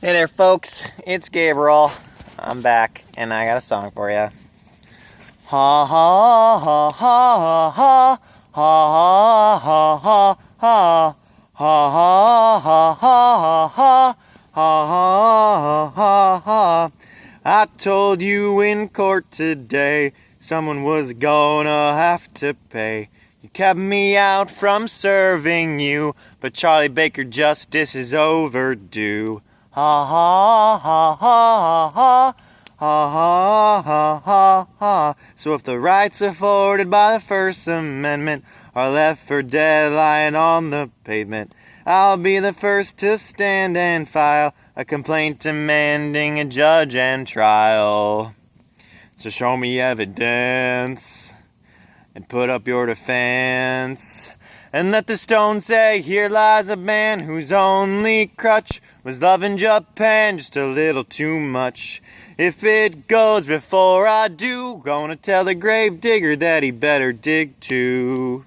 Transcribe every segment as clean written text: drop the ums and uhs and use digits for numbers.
Hey there, folks. It's Gabriel. I'm back, and I got a song for you. Ha ha ha ha ha ha ha ha ha ha ha ha ha ha ha ha ha ha. I told you in court today someone was gonna have to pay. You kept me out from serving you, but Charlie Baker justice is overdue. Ha ha ha ha ha ha ha ha ha ha. So if the rights afforded by the First Amendment are left for dead lying on the pavement, I'll be the first to stand and file a complaint demanding a judge and trial. So show me evidence and put up your defense, and let the stone say, here lies a man whose only crutch was loving Japan just a little too much. If it goes before I do, gonna tell the grave digger that he better dig too.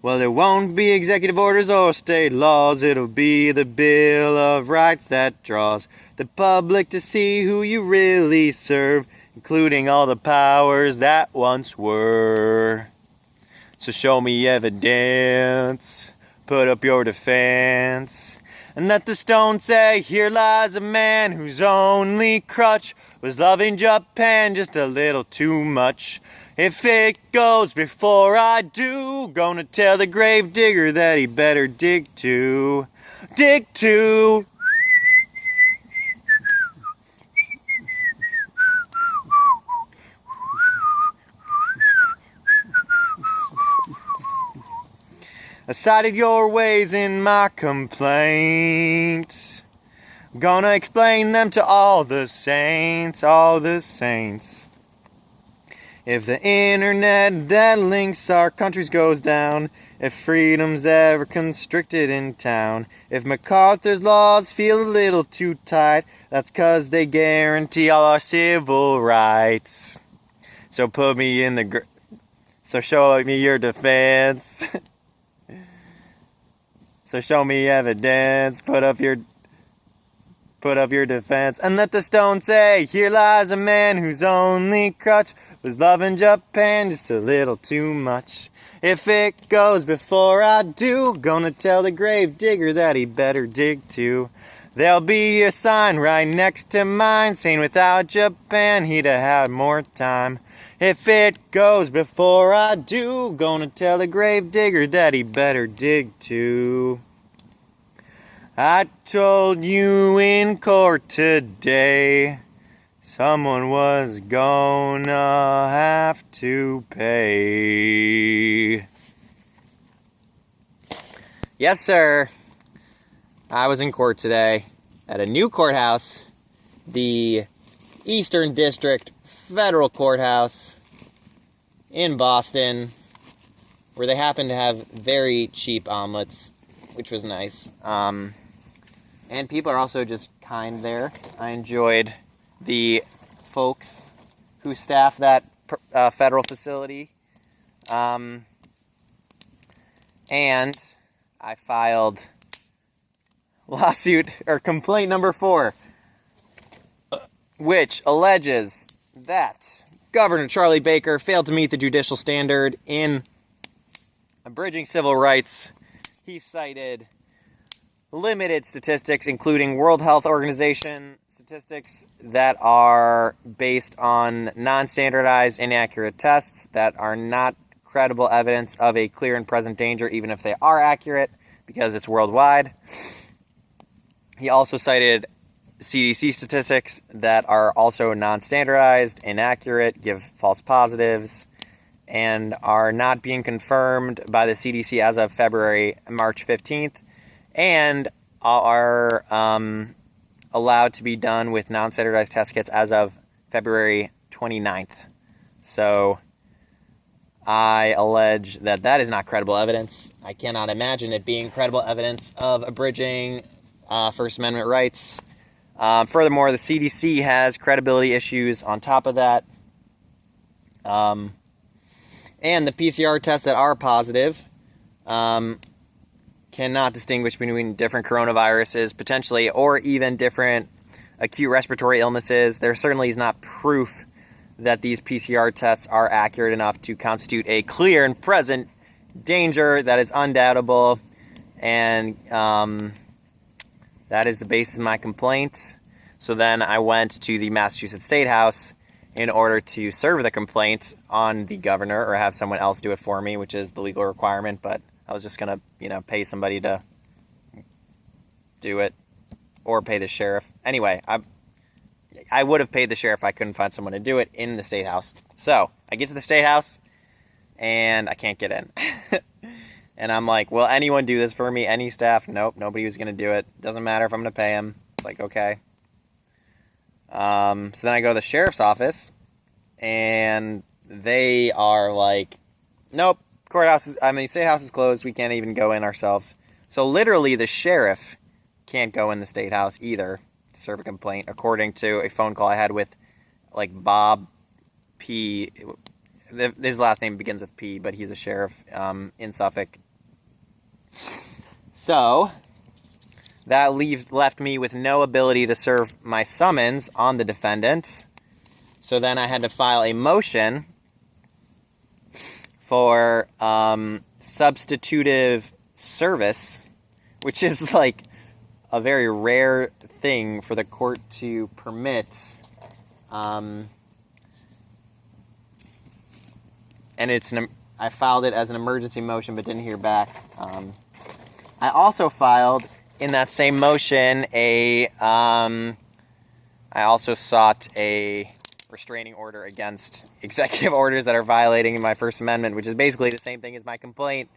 Well, there won't be executive orders or state laws, it'll be the Bill of Rights that draws the public to see who you really serve, including all the powers that once were. So show me evidence, put up your defense, and let the stone say, here lies a man whose only crutch was loving Japan just a little too much. If it goes before I do, gonna tell the grave digger that he better dig too. Dig too. I cited your ways in my complaint. I'm gonna explain them to all the saints, all the saints. If the internet that links our countries goes down, if freedom's ever constricted in town, if MacArthur's laws feel a little too tight, that's 'cause they guarantee all our civil rights. So put me in the so show me your defense. So show me evidence, put up your defense, and let the stone say, here lies a man whose only crutch was loving Japan just a little too much. If it goes before I do, gonna tell the grave digger that he better dig too. There'll be a sign right next to mine saying without Japan he'd have had more time. If it goes before I do, gonna tell the grave digger that he better dig too. I told you in court today someone was gonna have to pay. Yes, sir. I was in court today at a new courthouse, the Eastern District Federal Courthouse in Boston, where they happen to have very cheap omelets, which was nice. And people are also just kind there. I enjoyed the folks who staff that federal facility. And I filed lawsuit or complaint number 4, which alleges that Governor Charlie Baker failed to meet the judicial standard in abridging civil rights. He cited limited statistics, including World Health Organization statistics that are based on non-standardized, inaccurate tests that are not credible evidence of a clear and present danger, even if they are accurate, because it's worldwide. He also cited CDC statistics that are also non-standardized, inaccurate, give false positives, and are not being confirmed by the CDC as of March 15th, and are allowed to be done with non-standardized test kits as of February 29th. So I allege that that is not credible evidence. I cannot imagine it being credible evidence of abridging First Amendment rights. Furthermore, the CDC has credibility issues on top of that. And the PCR tests that are positive cannot distinguish between different coronaviruses, potentially, or even different acute respiratory illnesses. There certainly is not proof that these PCR tests are accurate enough to constitute a clear and present danger that is undoubtable. And that is the basis of my complaint. So then I went to the Massachusetts State House in order to serve the complaint on the governor or have someone else do it for me, which is the legal requirement. But I was just going to, pay somebody to do it or pay the sheriff. Anyway, I would have paid the sheriff if I couldn't find someone to do it in the State House. So I get to the State House and I can't get in. And I'm like, will anyone do this for me? Any staff? Nope, nobody was going to do it. Doesn't matter if I'm going to pay him. It's like, okay. So then I go to the sheriff's office, and they are like, nope, State House is closed. We can't even go in ourselves. So literally the sheriff can't go in the State House either to serve a complaint, according to a phone call I had with, Bob P. His last name begins with P, but he's a sheriff in Suffolk. So that left me with no ability to serve my summons on the defendant. So then I had to file a motion for substitutive service, which is a very rare thing for the court to permit. And I filed it as an emergency motion, but didn't hear back. I also filed in that same motion I also sought a restraining order against executive orders that are violating my First Amendment, which is basically the same thing as my complaint,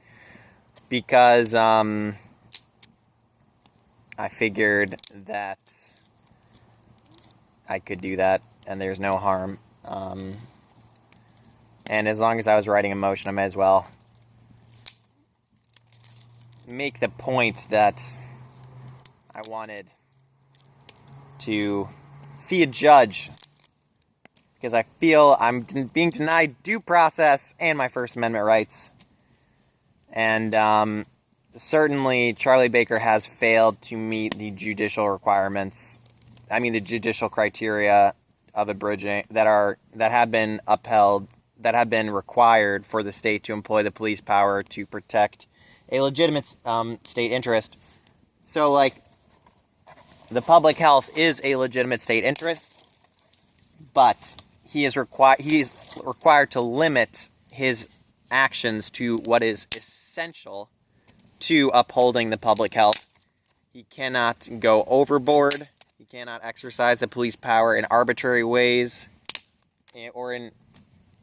because I figured that I could do that and there's no harm. And as long as I was writing a motion, I may as well make the point that I wanted to see a judge, because I feel I'm being denied due process and my First Amendment rights. And certainly Charlie Baker has failed to meet the judicial requirements, the judicial criteria of abridging that have been upheld, that have been required for the state to employ the police power to protect a legitimate state interest. So, the public health is a legitimate state interest, but he is required to limit his actions to what is essential to upholding the public health. He cannot go overboard. He cannot exercise the police power in arbitrary ways, or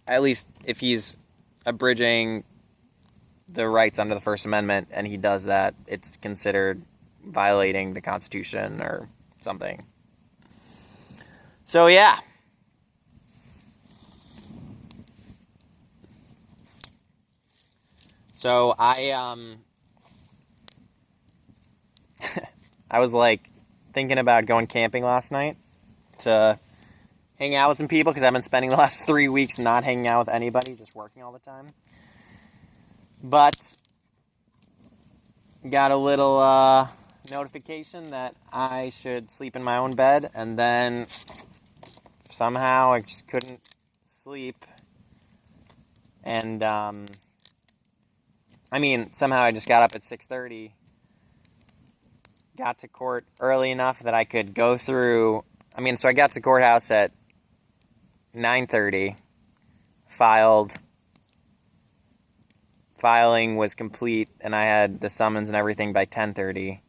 at least if he's abridging the rights under the First Amendment, and he does that, it's considered violating the Constitution or something. So, yeah. So, I was, thinking about going camping last night to hang out with some people, because I've been spending the last 3 weeks not hanging out with anybody, just working all the time. But got a little notification that I should sleep in my own bed, and then somehow I just couldn't sleep. And somehow I just got up at 6:30, got to court early enough that I could go through. So I got to courthouse at 9:30, filing was complete, and I had the summons and everything by 10:30.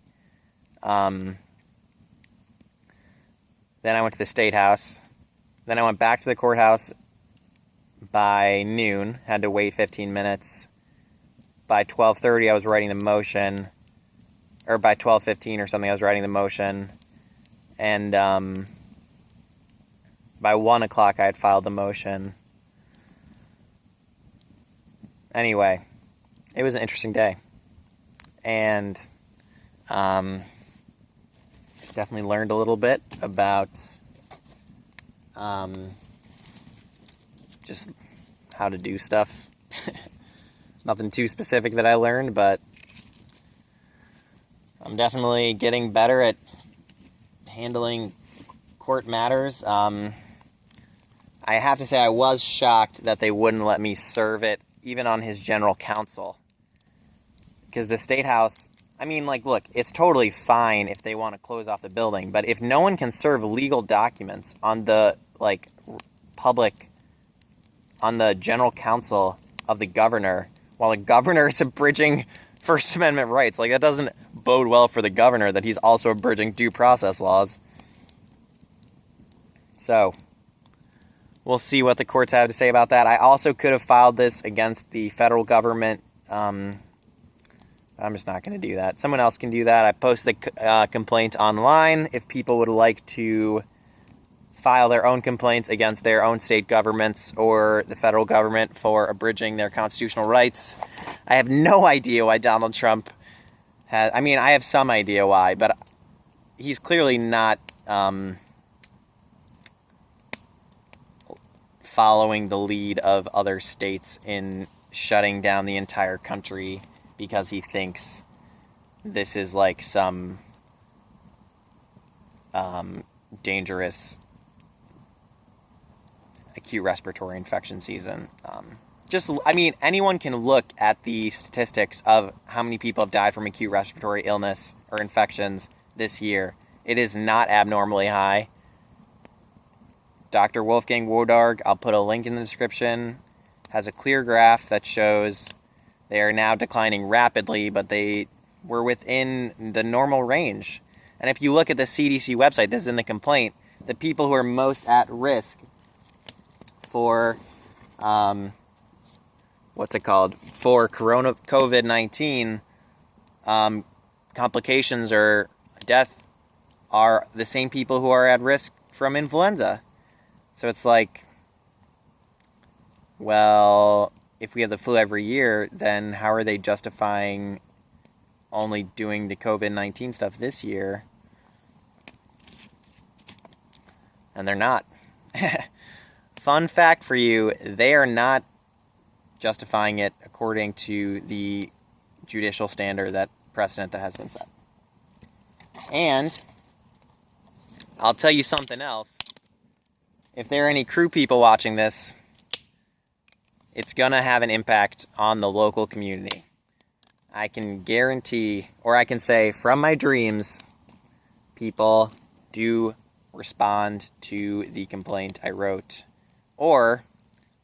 Then I went to the State House. Then I went back to the courthouse by noon, had to wait 15 minutes. By 12:30, I was writing the motion, or by 12:15 or something, I was writing the motion. And by 1 o'clock, I had filed the motion. Anyway, it was an interesting day. And definitely learned a little bit about just how to do stuff. Nothing too specific that I learned, but I'm definitely getting better at handling court matters. I have to say I was shocked that they wouldn't let me serve it, even on his general counsel. Because the State House, I mean, like, look, it's totally fine if they want to close off the building, but if no one can serve legal documents on the, like, on the general counsel of the governor, while the governor is abridging First Amendment rights, like, that doesn't bode well for the governor that he's also abridging due process laws. So, we'll see what the courts have to say about that. I also could have filed this against the federal government. I'm just not going to do that. Someone else can do that. I post the complaint online if people would like to file their own complaints against their own state governments or the federal government for abridging their constitutional rights. I have no idea why Donald Trump has... I mean, I have some idea why, but he's clearly not following the lead of other states in shutting down the entire country because he thinks this is like some dangerous acute respiratory infection season. I mean, anyone can look at the statistics of how many people have died from acute respiratory illness or infections this year. It is not abnormally high. Dr. Wolfgang Wodarg, I'll put a link in the description, has a clear graph that shows they are now declining rapidly, but they were within the normal range. And if you look at the CDC website, this is in the complaint, the people who are most at risk for, for COVID-19 complications or death are the same people who are at risk from influenza. So it's like, well, if we have the flu every year, then how are they justifying only doing the COVID-19 stuff this year? And they're not. Fun fact for you, they are not justifying it according to the judicial standard, that precedent that has been set. And I'll tell you something else. If there are any crew people watching this, it's going to have an impact on the local community. I can guarantee, or I can say from my dreams, people do respond to the complaint I wrote. Or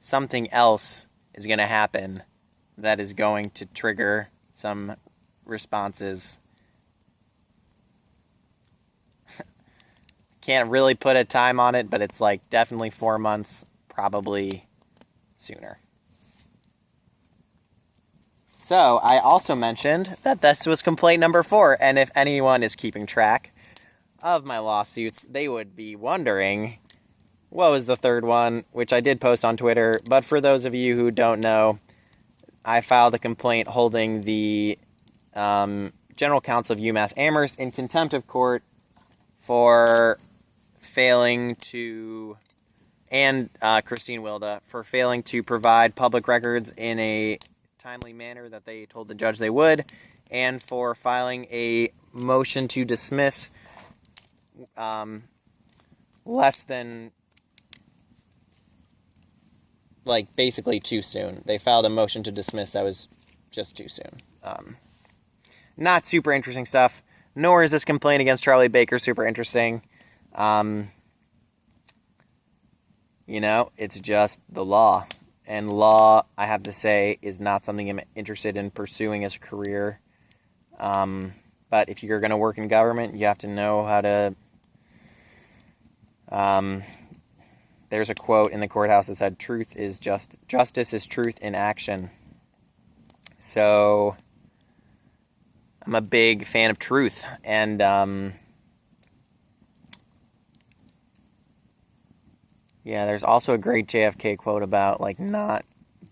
something else is going to happen that is going to trigger some responses. Can't really put a time on it, but it's like definitely 4 months, probably sooner. So, I also mentioned that this was complaint number 4, and if anyone is keeping track of my lawsuits, they would be wondering, what was the third one, which I did post on Twitter, but for those of you who don't know, I filed a complaint holding the General Counsel of UMass Amherst in contempt of court for failing to, and Christine Wilda, for failing to provide public records in a timely manner that they told the judge they would, and for filing a motion to dismiss less than, like, basically too soon. They filed a motion to dismiss that was just too soon. Not super interesting stuff, nor is this complaint against Charlie Baker super interesting. You know, it's just the law. And law, I have to say, is not something I'm interested in pursuing as a career. But if you're going to work in government, you have to know how to... there's a quote in the courthouse that said, justice is truth in action. So, I'm a big fan of truth. And, yeah, there's also a great JFK quote about, like, not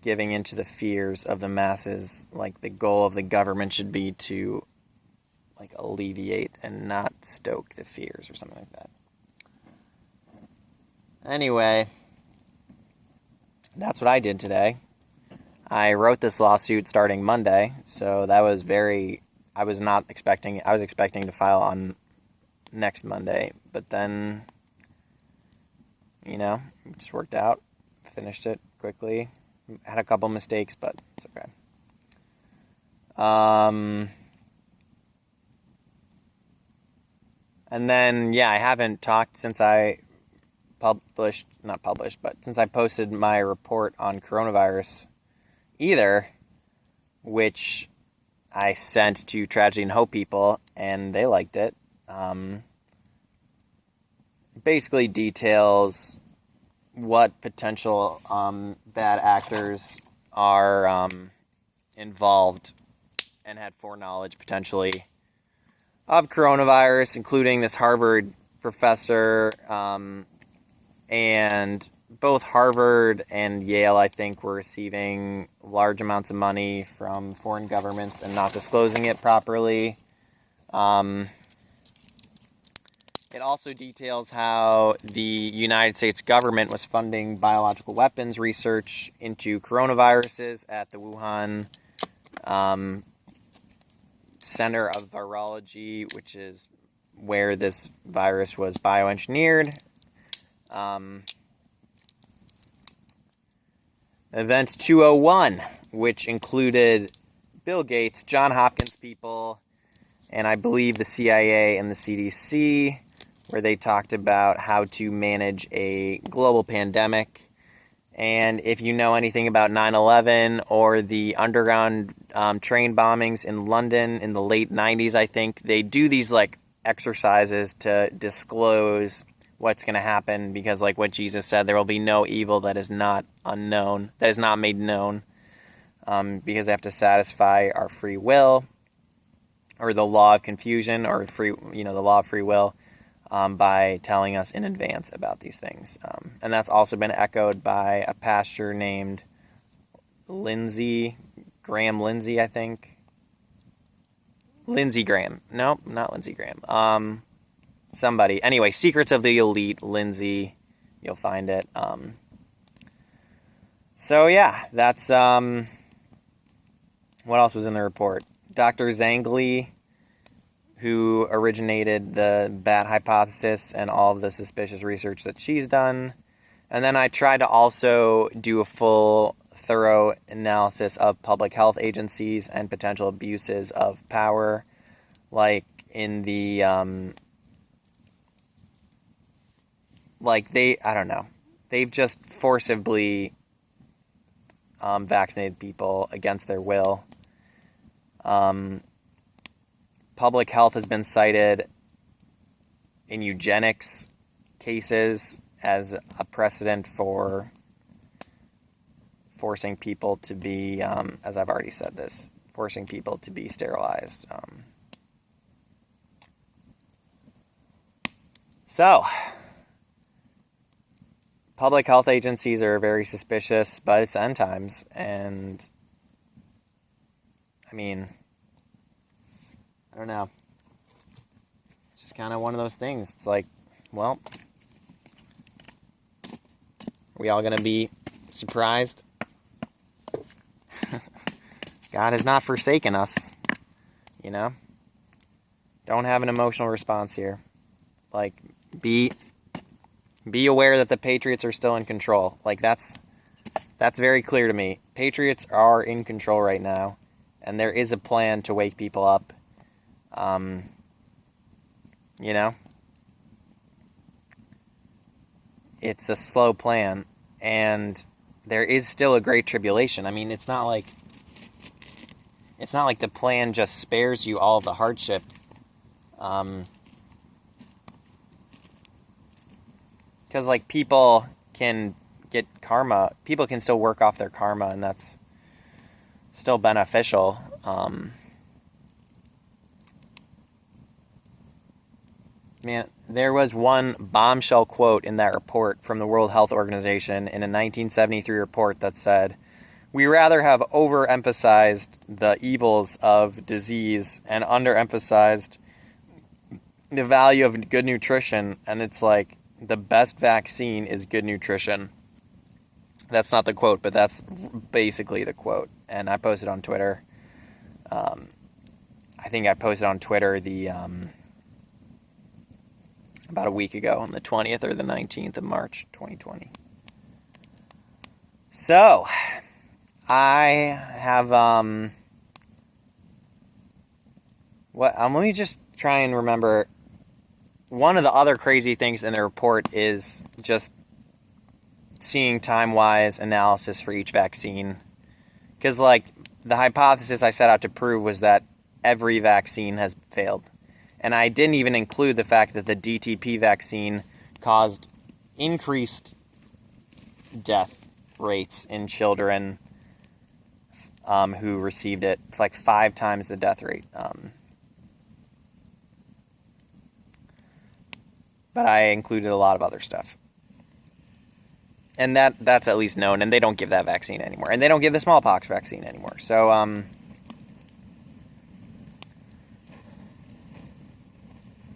giving into the fears of the masses. Like, the goal of the government should be to, like, alleviate and not stoke the fears or something like that. Anyway, that's what I did today. I wrote this lawsuit starting Monday, so that was very I was expecting to file on next Monday, but then, it just worked out. Finished it quickly. Had a couple mistakes, but it's okay. And then, I haven't talked since I since I posted my report on coronavirus either, which I sent to Tragedy and Hope people, and they liked it. Basically details what potential bad actors are involved and had foreknowledge potentially of coronavirus, including this Harvard professor, and both Harvard and Yale, I think, were receiving large amounts of money from foreign governments and not disclosing it properly. It also details how the United States government was funding biological weapons research into coronaviruses at the Wuhan Center of Virology, which is where this virus was bioengineered. Event 201, which included Bill Gates, John Hopkins people, and I believe the CIA and the CDC, where they talked about how to manage a global pandemic. And if you know anything about 9/11 or the underground train bombings in London in the late 90s, I think, they do these exercises to disclose what's going to happen, because like what Jesus said, there will be no evil that is not unknown, that is not made known, because they have to satisfy our free will, or the law of confusion, or the law of free will, by telling us in advance about these things. And that's also been echoed by a pastor named Lindsey I think. Lindsey Graham. No, not Lindsey Graham. Somebody. Anyway, Secrets of the Elite, Lindsey. You'll find it. So yeah, that's what else was in the report? Dr. Zangli, who originated the bat hypothesis and all of the suspicious research that she's done. And then I tried to also do a full, thorough analysis of public health agencies and potential abuses of power, like in the, they've just forcibly vaccinated people against their will. Public health has been cited in eugenics cases as a precedent for forcing people to be, as I've already said this, forcing people to be sterilized. So, public health agencies are very suspicious, but it's end times, and I don't know. It's just kind of one of those things. It's like, well, are we all going to be surprised? God has not forsaken us, Don't have an emotional response here. Be aware that the Patriots are still in control. That's very clear to me. Patriots are in control right now, and there is a plan to wake people up. It's a slow plan, and there is still a great tribulation. It's not like the plan just spares you all of the hardship. Because people can get karma, people can still work off their karma, and that's still beneficial. Man, there was one bombshell quote in that report from the World Health Organization in a 1973 report that said, "We rather have overemphasized the evils of disease and underemphasized the value of good nutrition." And it's like, the best vaccine is good nutrition. That's not the quote, but that's basically the quote. And I posted on Twitter. I think I posted on Twitter about a week ago, on the 20th or the 19th of March, 2020. So, I have, let me just try and remember. One of the other crazy things in the report is just seeing time-wise analysis for each vaccine. Because, like, the hypothesis I set out to prove was that every vaccine has failed. And I didn't even include the fact that the DTP vaccine caused increased death rates in children who received it. It's like 5 times the death rate. But I included a lot of other stuff. And that's at least known, and they don't give that vaccine anymore. And they don't give the smallpox vaccine anymore. So,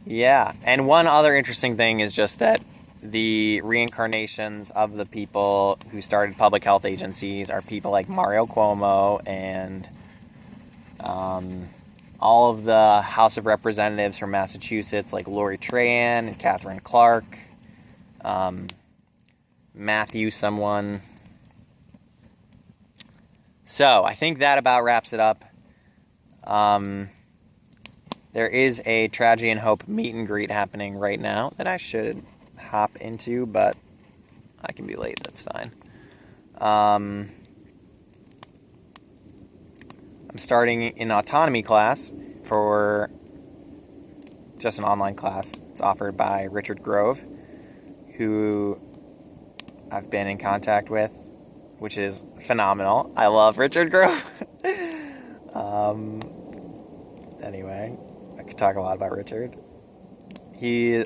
yeah. And one other interesting thing is just that the reincarnations of the people who started public health agencies are people like Mario Cuomo and all of the House of Representatives from Massachusetts, like Lori Trahan and Catherine Clark, Matthew someone. So, I think that about wraps it up. There is a Tragedy and Hope meet and greet happening right now that I should hop into, but I can be late, that's fine. I'm starting an autonomy class for just an online class. It's offered by Richard Grove, who I've been in contact with, which is phenomenal. I love Richard Grove. Anyway, I could talk a lot about Richard. He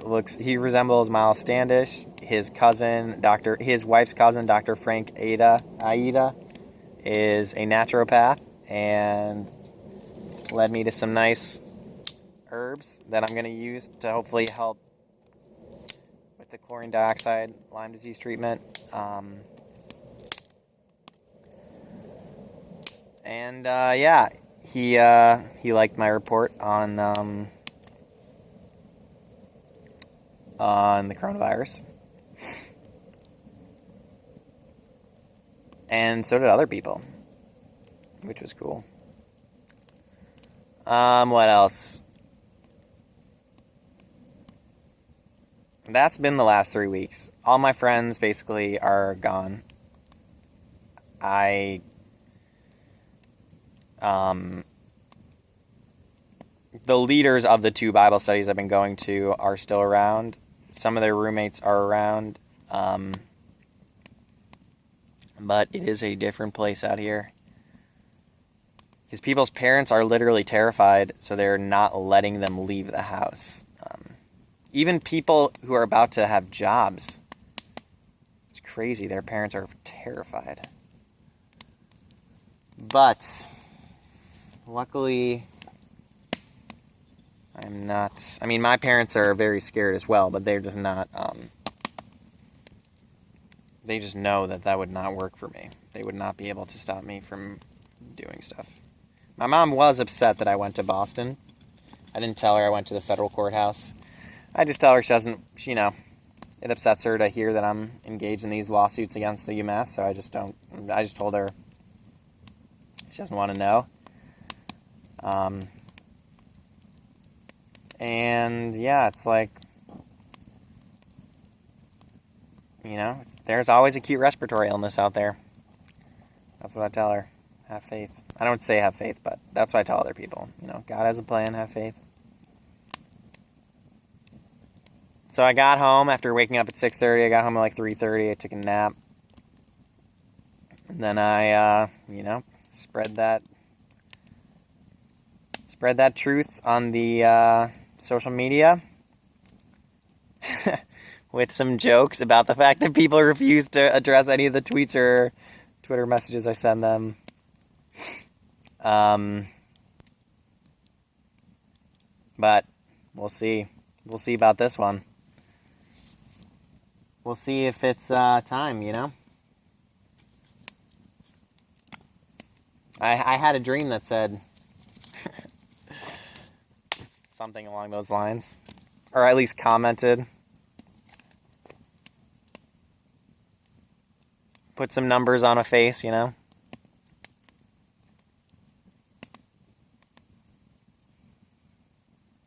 resembles Miles Standish. His wife's cousin, Dr. Frank Aida, is a naturopath and led me to some nice herbs that I'm going to use to hopefully help with the chlorine dioxide Lyme disease treatment. Yeah, he liked my report on the coronavirus. And so did other people, which was cool. What else? That's been the last 3 weeks. All my friends basically are gone. The leaders of the 2 Bible studies I've been going to are still around. Some of their roommates are around. But it is a different place out here. Because people's parents are literally terrified, so they're not letting them leave the house. Even people who are about to have jobs. It's crazy. Their parents are terrified. But luckily, I'm not. I mean, my parents are very scared as well, but they're just not. They just know that would not work for me. They would not be able to stop me from doing stuff. My mom was upset that I went to Boston. I didn't tell her I went to the federal courthouse. I just tell her it upsets her to hear that I'm engaged in these lawsuits against the UMass, so I just told her she doesn't want to know. And yeah, it's like, there's always acute respiratory illness out there. That's what I tell her. Have faith. I don't say have faith, but that's what I tell other people. God has a plan, have faith. So I got home after waking up at 6:30. I got home at like 3:30. I took a nap. And then I, spread that truth on the social media with some jokes about the fact that people refuse to address any of the tweets or Twitter messages I send them. But we'll see. We'll see about this one. We'll see if it's time, I had a dream that said something along those lines. Or at least commented. Put some numbers on a face, you know?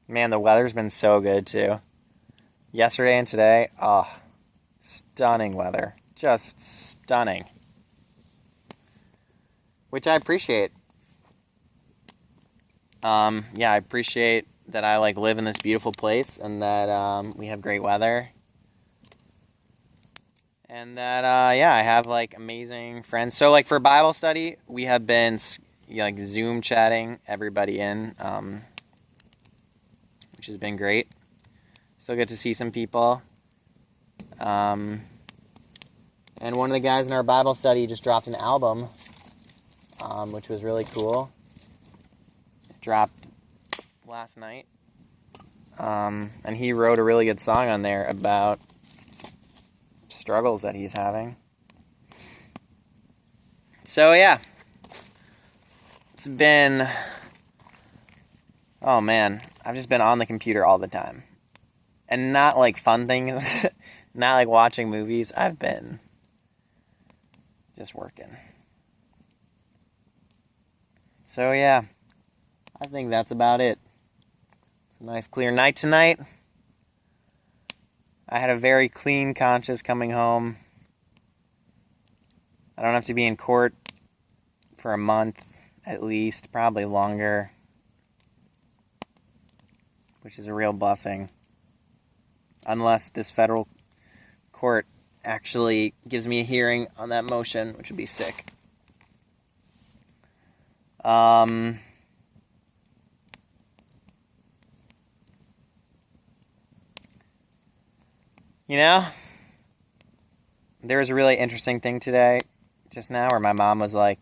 Man, the weather's been so good, too. Yesterday and today, stunning weather. Just stunning. Which I appreciate. Yeah, I appreciate that I live in this beautiful place and that we have great weather. And that I have amazing friends. So for Bible study, we have been Zoom chatting everybody in, which has been great. Still get to see some people. And one of the guys in our Bible study just dropped an album, which was really cool. It dropped last night. And he wrote a really good song on there about struggles that he's having. So yeah. It's been... Oh man, I've just been on the computer all the time. And not fun things, not watching movies. I've been just working. So yeah, I think that's about it. It's a nice clear night tonight. I had a very clean conscience coming home. I don't have to be in court for a month, at least, probably longer, which is a real blessing. Unless this federal court actually gives me a hearing on that motion, which would be sick. You know, there was a really interesting thing today, just now, where my mom was like,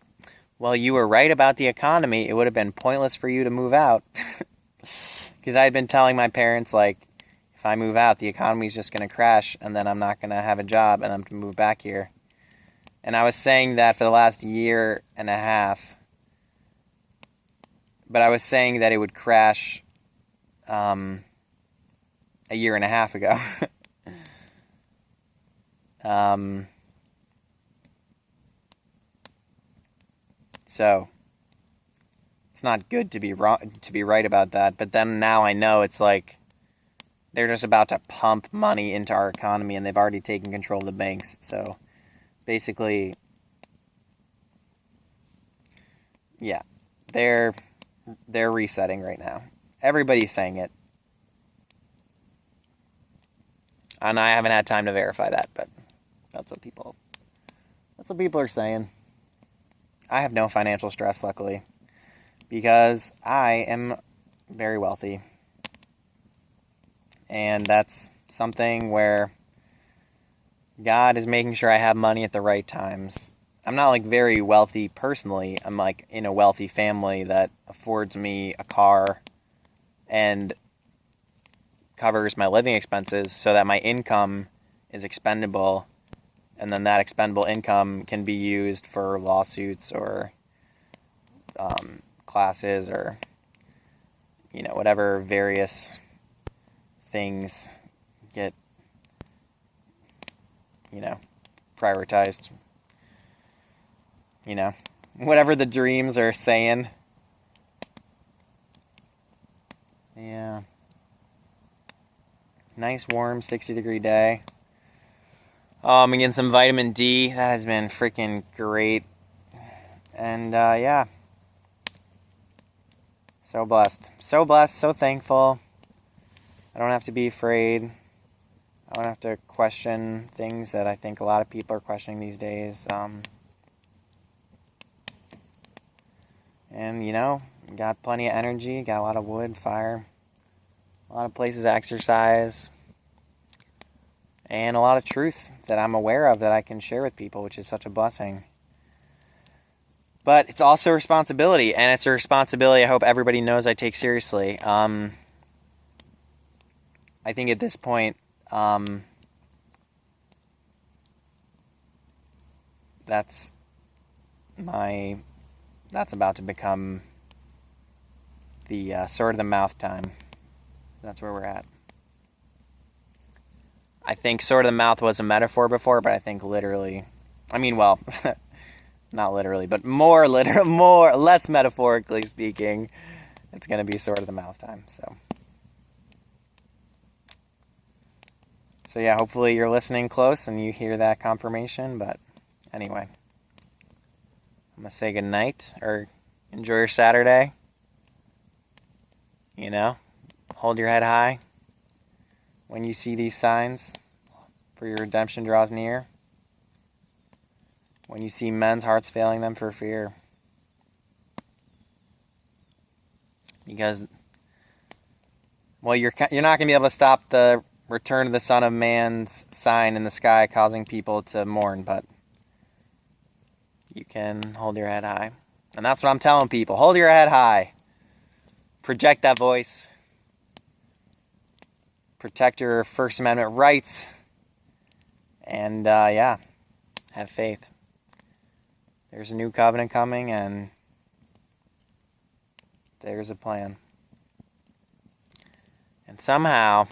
well, you were right about the economy. It would have been pointless for you to move out. Because I had been telling my parents, if I move out, the economy's just going to crash, and then I'm not going to have a job, and I'm going to move back here. And I was saying that for the last year and a half. But I was saying that it would crash a year and a half ago. So it's not good to be wrong, to be right about that. But then now I know it's they're just about to pump money into our economy, and they've already taken control of the banks. So basically, yeah, they're resetting right now. Everybody's saying it. And I haven't had time to verify that, but that's what people are saying. I have no financial stress, luckily, because I am very wealthy. And that's something where God is making sure I have money at the right times. I'm not very wealthy personally. I'm in a wealthy family that affords me a car and covers my living expenses so that my income is expendable, and then that expendable income can be used for lawsuits or classes or whatever various things get prioritized, whatever the dreams are saying. Yeah. Nice warm 60-degree day. I'm getting some vitamin D. That has been freaking great. And yeah. So blessed. So blessed, so thankful. I don't have to be afraid. I don't have to question things that I think a lot of people are questioning these days. And got plenty of energy, got a lot of wood, fire, a lot of places to exercise, and a lot of truth that I'm aware of that I can share with people, which is such a blessing. But it's also a responsibility, and it's a responsibility I hope everybody knows I take seriously. I think at this point, that's about to become the sword of the mouth time. That's where we're at. I think sword of the mouth was a metaphor before, but I think literally, I mean, well, not literally, but less metaphorically speaking, it's going to be sword of the mouth time. So yeah, hopefully you're listening close and you hear that confirmation. But anyway, I'm going to say good night, or enjoy your Saturday. You know, hold your head high when you see these signs, for your redemption draws near. When you see men's hearts failing them for fear. Because, well, you're not going to be able to stop the return of the Son of Man's sign in the sky causing people to mourn, but you can hold your head high. And that's what I'm telling people. Hold your head high. Project that voice. Protect your First Amendment rights. And, yeah, have faith. There's a new covenant coming, and there's a plan. And somehow,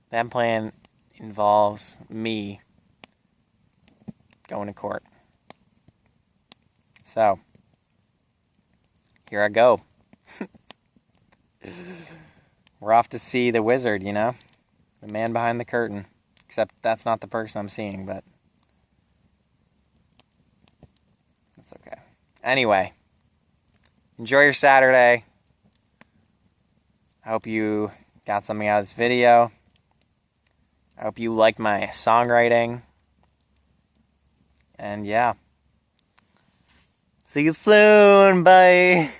that plan involves me going to court. So, here I go. We're off to see the wizard, you know? The man behind the curtain. Except that's not the person I'm seeing, but that's okay. Anyway, enjoy your Saturday. I hope you got something out of this video. I hope you liked my songwriting. And yeah. See you soon. Bye.